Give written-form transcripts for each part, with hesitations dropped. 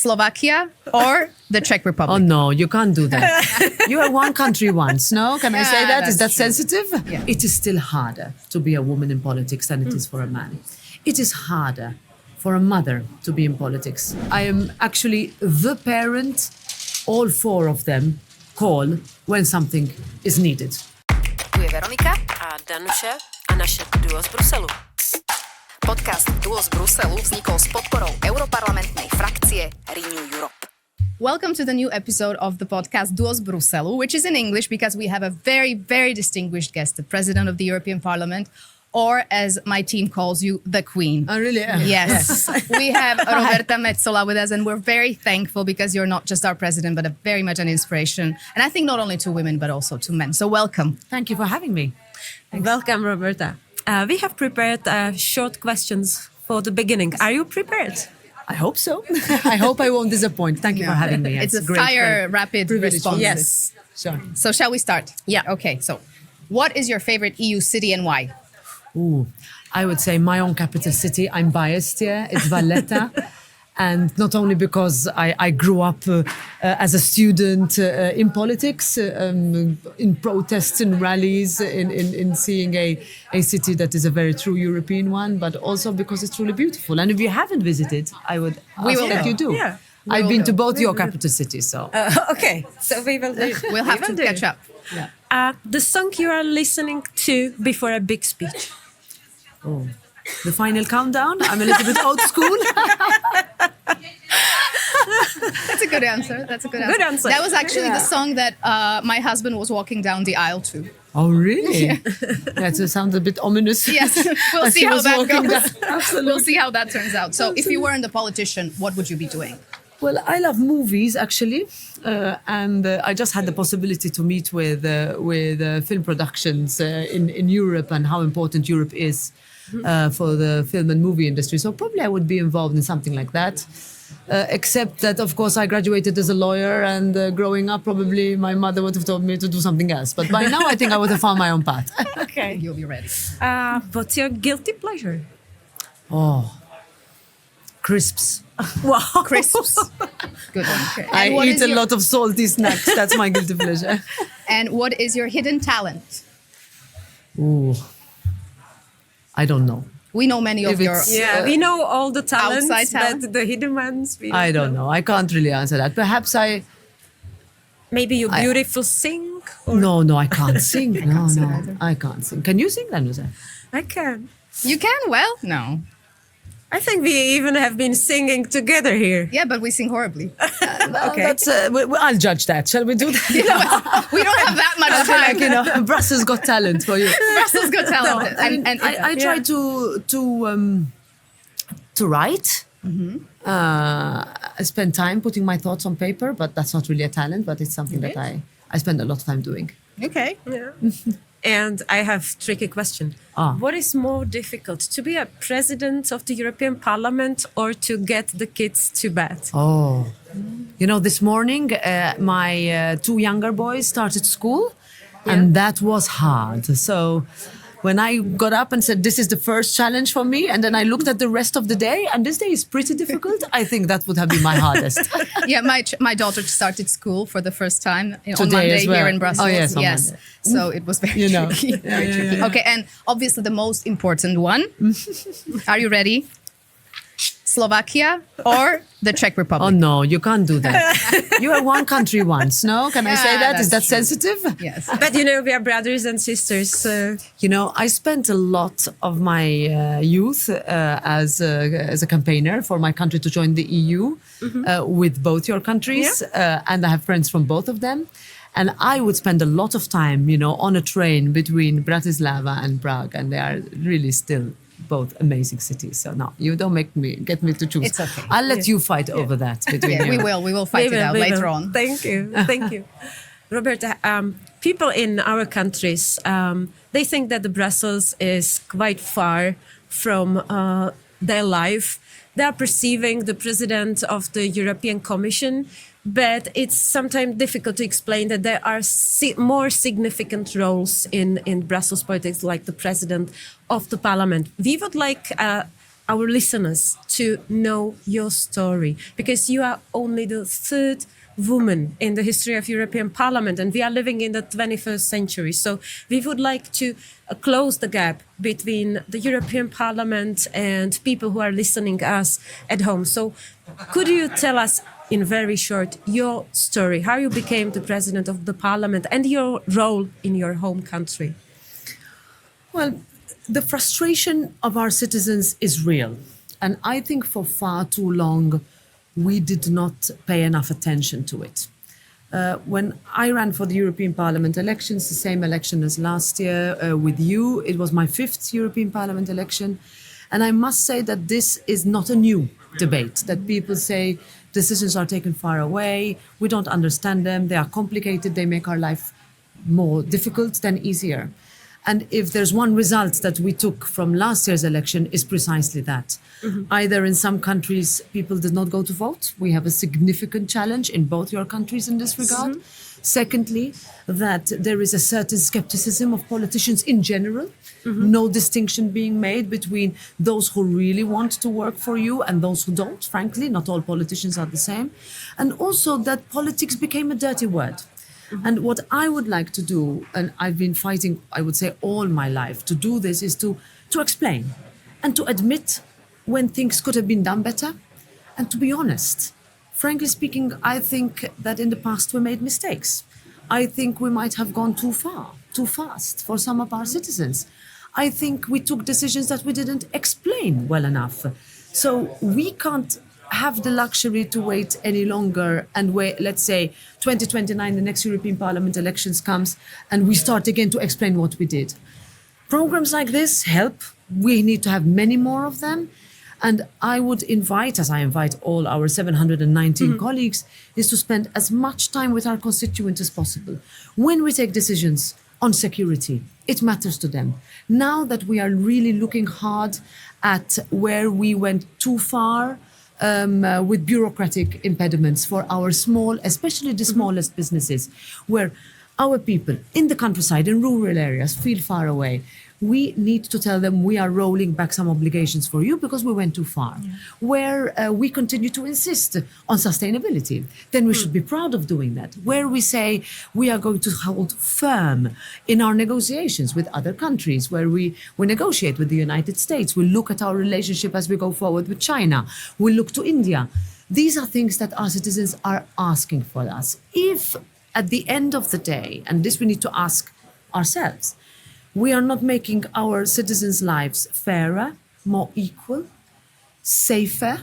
Slovakia or the Czech Republic? Oh, no, you can't do that. You are one country once, no? Can I say that? Is that true. sensitive? Yeah. It is still harder to be a woman in politics than it is for a man. It is harder for a mother to be in politics. I am actually the parent all four of them call when something is needed. Tu je Veronika a Danuše a naše duo z Bruselu. Podcast Duo z Bruselu vznikol s podporou europarlamentnej frakcie Renew Europe. Welcome to the new episode of the podcast Duo z Bruselu, which is in English because we have a very, very distinguished guest, the President of the European Parliament, or as my team calls you, the Queen. Oh, really? Yes. We have Roberta Metsola with us, and we're very thankful because you're not just our president, but very much an inspiration. And I think not only to women, but also to men. So welcome. Thank you for having me. Thanks. Welcome, Roberta. We have prepared short questions for the beginning. Are you prepared? I hope so. I hope I won't disappoint. Thank you for having me. It's a great fire rapid privilege. response. Yes. Sure. So shall we start? Yeah. Okay, so what is your favorite EU city and why? Ooh, I would say my own capital city. I'm biased here. It's Valletta. And not only because I grew up as a student in politics, in protests, in rallies, in seeing a city that is a very true European one, but also because it's truly beautiful. And if you haven't visited, I would ask that you do. Yeah. I've been to both your capital cities, so. Okay, so we will do. We'll have to catch up. Yeah. The song you are listening to before a big speech. Oh. The final countdown. I'm a little bit old school. That's a good answer. That's a good answer. Good answer. That was actually Yeah. the song that my husband was walking down the aisle to. Oh, really? That sounds a bit ominous. Yes, we'll As see he how was that walking goes. down. Absolutely. We'll see how that turns out. So if you weren't a politician, what would you be doing? Well, I love movies actually, and I just had the possibility to meet with film productions in Europe and how important Europe is for the film and movie industry. So probably I would be involved in something like that. Except that, of course, I graduated as a lawyer, and growing up, probably my mother would have told me to do something else. But by now, I think I would have found my own path. Okay. You'll be ready. What's your guilty pleasure? Oh, crisps. Wow. Crisps. Good one. Okay. I And what eat is a your- lot of salty snacks. That's my guilty pleasure. And what is your hidden talent? Ooh, I don't know. We know many of If your... it's- Yeah, we know all the talents, Outside talent? but the hidden ones, we I don't know. I can't really answer that. Perhaps Maybe you beautiful sing? Or No, I can't sing. No, I can't sing. Can you sing, Danusa? I can. You can? Well, no. I think we even have been singing together here. Yeah, but we sing horribly. Okay. That's, I'll judge that. Shall we do that? We don't have that much I feel time. like, Brussels got talent for you. Brussels got talent. And I try to write. I spend time putting my thoughts on paper, but that's not really a talent, but it's something that I spend a lot of time doing. Okay. Yeah. And I have tricky question. What is more difficult, to be a president of the European Parliament or to get the kids to bed? Oh, this morning my two younger boys started school, and that was hard. So when I got up and said, this is the first challenge for me, and then I looked at the rest of the day, and this day is pretty difficult, I think that would have been my hardest. Yeah, my daughter started school for the first time on Today Monday as well. here in Brussels. Oh, yes, on Monday. So it was very tricky. Very tricky. Okay, and obviously the most important one. Are you ready? Slovakia or the Czech Republic? Oh, no, you can't do that. You are one country once, no? Can I say that? Is that that's true. sensitive? Yes. But we are brothers and sisters. I spent a lot of my youth as a campaigner for my country to join the EU with both your countries, and I have friends from both of them. And I would spend a lot of time, on a train between Bratislava and Prague, and they are really still both amazing cities. So no, you don't get me to choose. It's okay. I'll let you fight over that between Yeah, you. we will fight it out later on. Thank you. Roberta, people in our countries, they think that the Brussels is quite far from their life. They are perceiving the president of the European Commission, but it's sometimes difficult to explain that there are more significant roles in Brussels politics, like the president of the parliament. We would like our listeners to know your story, because you are only the third woman in the history of European Parliament, and we are living in the 21st century. So we would like to close the gap between the European Parliament and people who are listening us at home. So could you tell us in very short your story, how you became the president of the Parliament and your role in your home country? Well, the frustration of our citizens is real. And I think for far too long, we did not pay enough attention to it. When I ran for the European Parliament elections, the same election as last year with you, it was my 5th European Parliament election. And I must say that this is not a new debate, that people say decisions are taken far away, we don't understand them, they are complicated, they make our life more difficult than easier. And if there's one result that we took from last year's election, is precisely that. Either in some countries, people did not go to vote. We have a significant challenge in both your countries in this regard. Secondly, that there is a certain skepticism of politicians in general. No distinction being made between those who really want to work for you and those who don't, frankly. Not all politicians are the same. And also that politics became a dirty word. And what I would like to do, and I've been fighting, I would say, all my life to do this, is to explain and to admit when things could have been done better and to be honest. Frankly speaking, I think that in the past we made mistakes. I think we might have gone too far, too fast for some of our citizens. I think we took decisions that we didn't explain well enough. So we can't have the luxury to wait any longer and wait, let's say 2029, the next European Parliament elections comes and we start again to explain what we did. Programs like this help. We need to have many more of them. And I would invite, as I invite all our 719 colleagues, is to spend as much time with our constituents as possible. When we take decisions on security, it matters to them. Now that we are really looking hard at where we went too far, with bureaucratic impediments for our small, especially the smallest businesses, where our people in the countryside, in rural areas, feel far away. We need to tell them we are rolling back some obligations for you because we went too far. Where we continue to insist on sustainability, then we should be proud of doing that. Where we say we are going to hold firm in our negotiations with other countries, where we negotiate with the United States, we look at our relationship as we go forward with China, we look to India. These are things that our citizens are asking for us. If at the end of the day, and this we need to ask ourselves, we are not making our citizens' lives fairer, more equal, safer,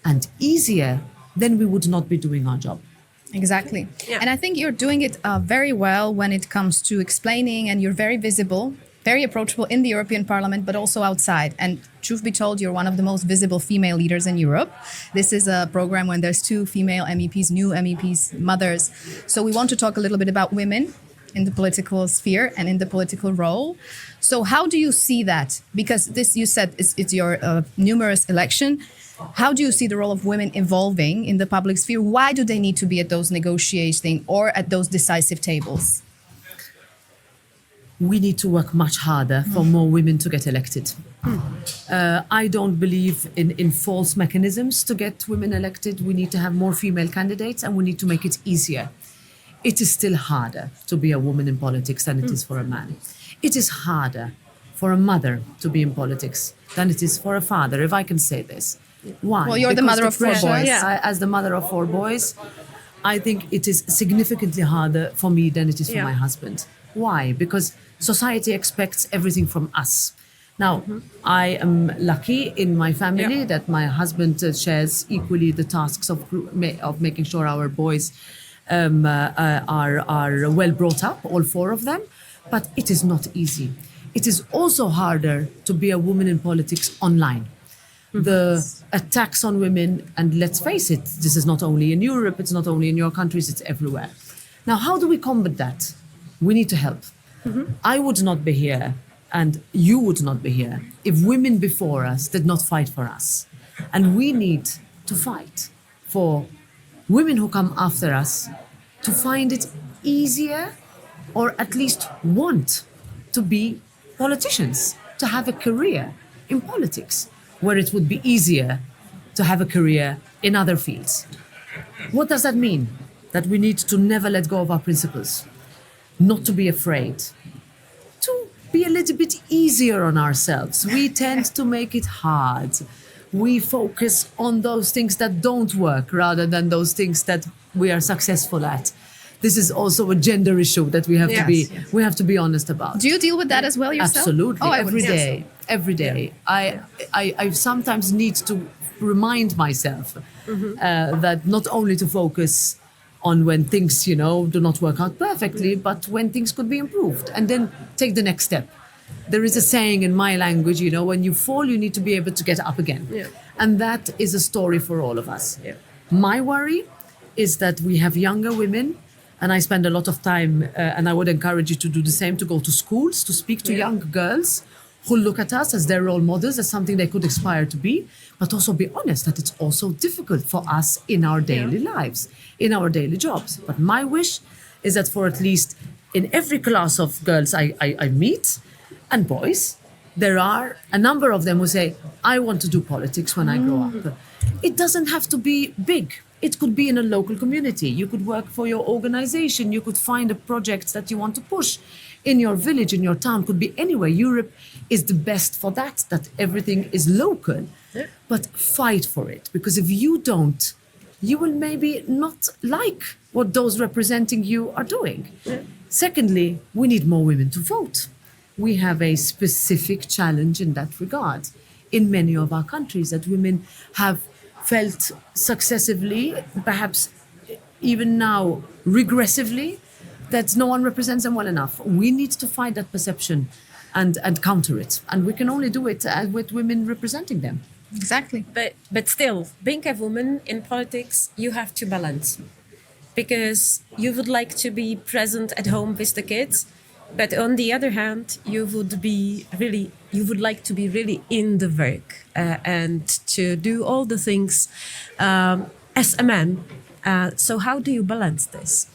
and easier, then we would not be doing our job. Exactly. Yeah. And I think you're doing it very well when it comes to explaining, and you're very visible, very approachable in the European Parliament, but also outside. And truth be told, you're one of the most visible female leaders in Europe. This is a program when there's 2 female MEPs, new MEPs, mothers. So we want to talk a little bit about women in the political sphere and in the political role. So how do you see that? Because this, you said, it's your numerous election. How do you see the role of women evolving in the public sphere? Why do they need to be at those negotiating or at those decisive tables? We need to work much harder for more women to get elected. I don't believe in false mechanisms to get women elected. We need to have more female candidates and we need to make it easier. It is still harder to be a woman in politics than it is for a man. It is harder for a mother to be in politics than it is for a father, if I can say this. Why? Well, you're the mother of 4 boys. As the mother of 4 boys, I think it is significantly harder for me than it is for my husband. Why? Because society expects everything from us. Now, I am lucky in my family that my husband shares equally the tasks of making sure our boys are well brought up, all 4 of them, but it is not easy. It is also harder to be a woman in politics online. The attacks on women, and let's face it, this is not only in Europe, it's not only in your countries, it's everywhere. Now, how do we combat that? We need to help. I would not be here, and you would not be here, if women before us did not fight for us. And we need to fight for women who come after us to find it easier, or at least want to be politicians, to have a career in politics. where it would be easier to have a career in other fields. What does that mean? That we need to never let go of our principles, not to be afraid, to be a little bit easier on ourselves. We tend to make it hard. We focus on those things that don't work rather than those things that we are successful at. This is also a gender issue that we have to be honest about. Do you deal with that as well yourself? Absolutely. Oh, Every day. I sometimes need to remind myself that not only to focus on when things, do not work out perfectly, but when things could be improved, and then take the next step. There is a saying in my language, when you fall, you need to be able to get up again. Yeah. And that is a story for all of us. Yeah. My worry is that we have younger women, and I spend a lot of time, and I would encourage you to do the same, to go to schools, to speak to young girls who look at us as their role models, as something they could aspire to be, but also be honest that it's also difficult for us in our daily lives, in our daily jobs. But my wish is that for at least in every class of girls I meet, and boys, there are a number of them who say, I want to do politics when I grow up. It doesn't have to be big. It could be in a local community. You could work for your organization. You could find a project that you want to push in your village, in your town, could be anywhere. Europe is the best for that everything is local. Yeah. But fight for it, because if you don't, you will maybe not like what those representing you are doing. Yeah. Secondly, we need more women to vote. We have a specific challenge in that regard in many of our countries, that women have felt successively, perhaps even now regressively, that no one represents them well enough. We need to fight that perception and counter it. And we can only do it with women representing them. Exactly. But still, being a woman in politics, you have to balance. Because you would like to be present at home with the kids, but on the other hand, you would like to be really in the work and to do all the things as a man. So how do you balance this?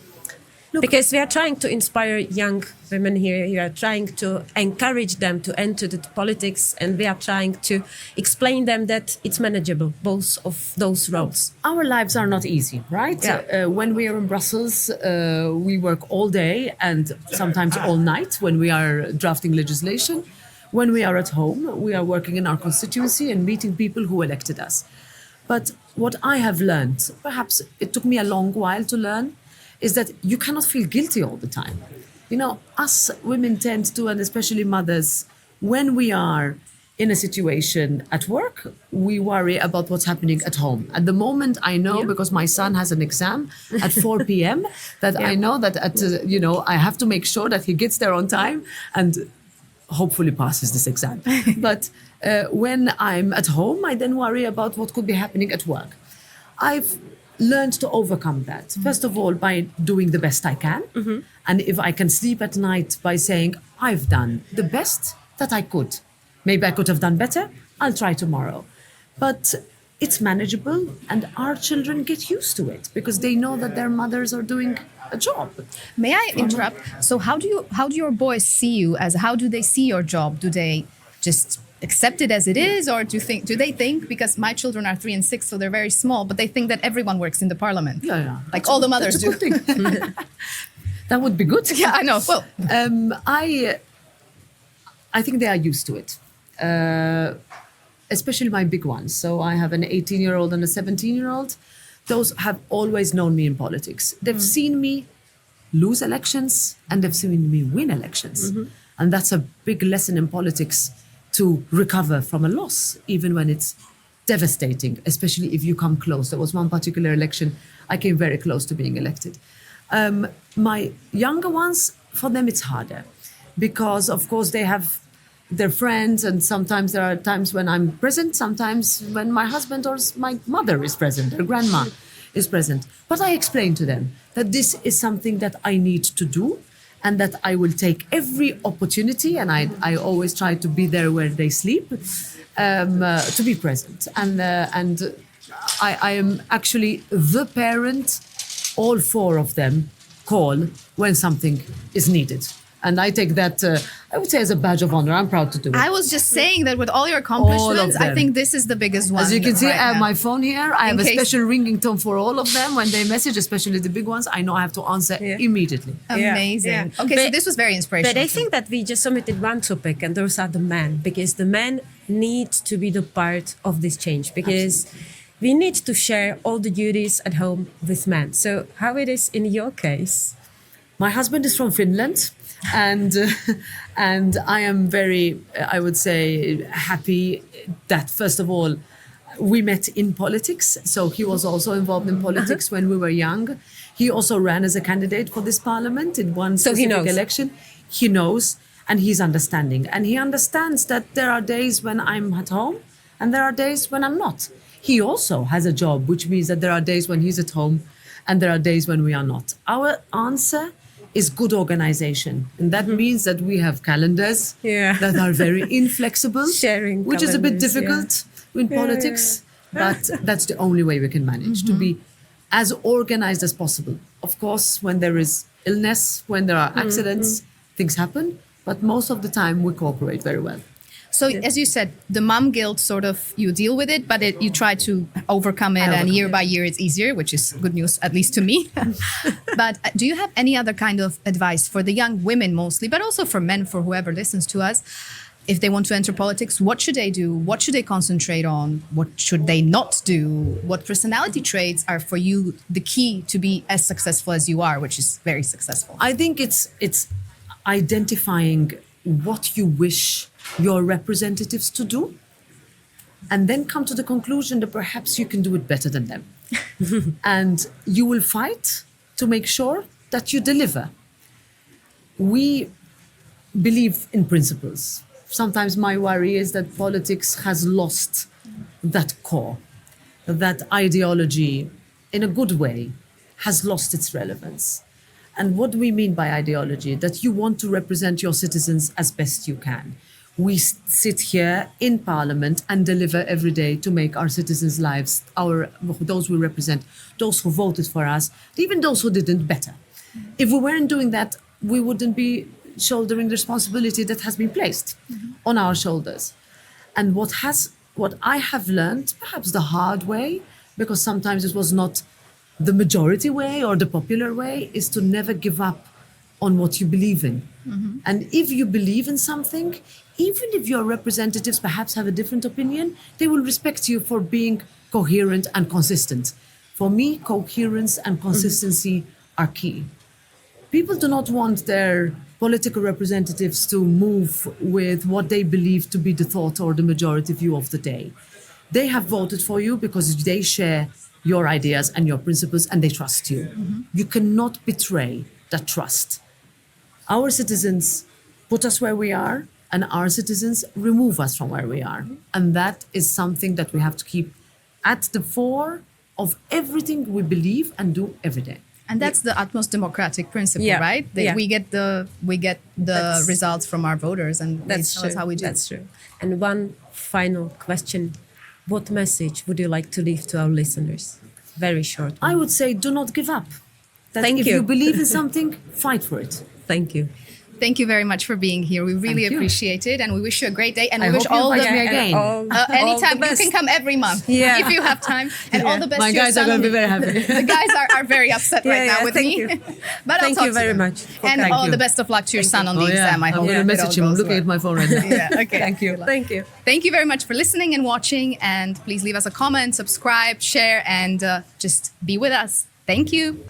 Look, because we are trying to inspire young women here. We are trying to encourage them to enter the politics, and we are trying to explain them that it's manageable, both of those roles. Our lives are not easy, right? Yeah. When we are in Brussels, we work all day and sometimes all night when we are drafting legislation. When we are at home, we are working in our constituency and meeting people who elected us. But what I have learned, perhaps it took me a long while to learn, is that you cannot feel guilty all the time. Us women tend to, and especially mothers, when we are in a situation at work, we worry about what's happening at home. At the moment, I know, because my son has an exam at 4 p.m., that I know that I have to make sure that he gets there on time and hopefully passes this exam. But when I'm at home, I then worry about what could be happening at work. I've learned to overcome that. First of all, by doing the best I can. Mm-hmm. And if I can sleep at night, by saying, I've done the best that I could. Maybe I could have done better. I'll try tomorrow. But it's manageable, and our children get used to it because they know that their mothers are doing a job. May I interrupt? So how do your boys see you how do they see your job? Do they just accept it as it is, or do they think, because my children are 3 and 6, so they're very small, but they think that everyone works in the parliament? Yeah. Like all the mothers do. That's a good thing. That would be good. Yeah, I know. Well, I think they are used to it, especially my big ones. So I have an 18-year-old and a 17-year-old. Those have always known me in politics. They've seen me lose elections, and they've seen me win elections. Mm-hmm. And that's a big lesson in politics, to recover from a loss, even when it's devastating, especially if you come close. There was one particular election, I came very close to being elected. My younger ones, for them it's harder, because of course they have their friends, and sometimes there are times when I'm present, sometimes when my husband or my mother is present, or grandma is present. But I explain to them that this is something that I need to do, and that I will take every opportunity, and I always try to be there where they sleep, to be present. And I am actually the parent all 4 of them call when something is needed. And I take that, I would say, as a badge of honor. I'm proud to do it. I was just saying that with all your accomplishments, I them. think this is the biggest one. As you can see, right I have now. my phone here. I have In a case- special ringing tone for all of them. When they message, especially the big ones, I know I have to answer immediately. Amazing. Yeah. Okay, so But- this was very inspirational. But I think that we just omitted one topic, and those are the men, because the men need to be the part of this change, because we need to share all the duties at home with men. So how it is in your case? My husband is from Finland, and I am very, I would say, happy that first of all we met in politics. So he was also involved in politics when we were young. He also ran as a candidate for this parliament in one So he specific knows. election. He knows, and he's understanding, and he understands that there are days when I'm at home, and there are days when I'm not. He also has a job, which means that there are days when he's at home, and there are days when we are not. Our answer is good organization. And that means that we have calendars that are very inflexible, Sharing which is a bit calendars, difficult in politics, but that's the only way we can manage to be as organized as possible. Of course, when there is illness, when there are accidents, things happen, but most of the time we cooperate very well. So as you said, the mom guilt sort of, you deal with it, but you try to overcome it, and year by year it's easier, which is good news, at least to me. But do you have any other kind of advice for the young women mostly, but also for men, for whoever listens to us? If they want to enter politics, what should they do? What should they concentrate on? What should they not do? What personality traits are for you the key to be as successful as you are, which is very successful? I think it's identifying what you wish your representatives to do, and then come to the conclusion that perhaps you can do it better than them. And you will fight to make sure that you deliver. We believe in principles. Sometimes my worry is that politics has lost that core, that ideology, in a good way, has lost its relevance. And what do we mean by ideology? That you want to represent your citizens as best you can. We sit here in Parliament and deliver every day to make our citizens' lives, those we represent, those who voted for us, even those who didn't, better. If we weren't doing that, we wouldn't be shouldering the responsibility that has been placed on our shoulders. And what I have learned, perhaps the hard way, because sometimes it was not the majority way or the popular way, is to never give up on what you believe in. And if you believe in something, even if your representatives perhaps have a different opinion, they will respect you for being coherent and consistent. For me, coherence and consistency are key. People do not want their political representatives to move with what they believe to be the thought or the majority view of the day. They have voted for you because they share your ideas and your principles, and they trust you. You cannot betray that trust. Our citizens put us where we are, and our citizens remove us from where we are. And that is something that we have to keep at the fore of everything we believe and do every day. And that's the utmost democratic principle, right? We get the results from our voters, and That's tell true. us how we do. That's true. And one final question. What message would you like to leave to our listeners? Very short one. I would say do not give up. That Thank if you. you believe in something, fight for it. Thank you. Thank you very much for being here. We really Thank you. appreciate it, and we wish you a great day. And I we wish hope you all invite me the again. anytime all the you best. can come every month if you have time. And all the best. My to your guys are son. going to be very happy. The guys are very upset right now with thank me. you. But Thank I'll you talk to very them. much. And Thank all you. the best of luck to your son on the exam. I I'm hope going to it message all him. I'm goes looking well. at my phone right now. Yeah, okay. Thank you. Thank you. Thank you very much for listening and watching. And please leave us a comment, subscribe, share, and just be with us. Thank you.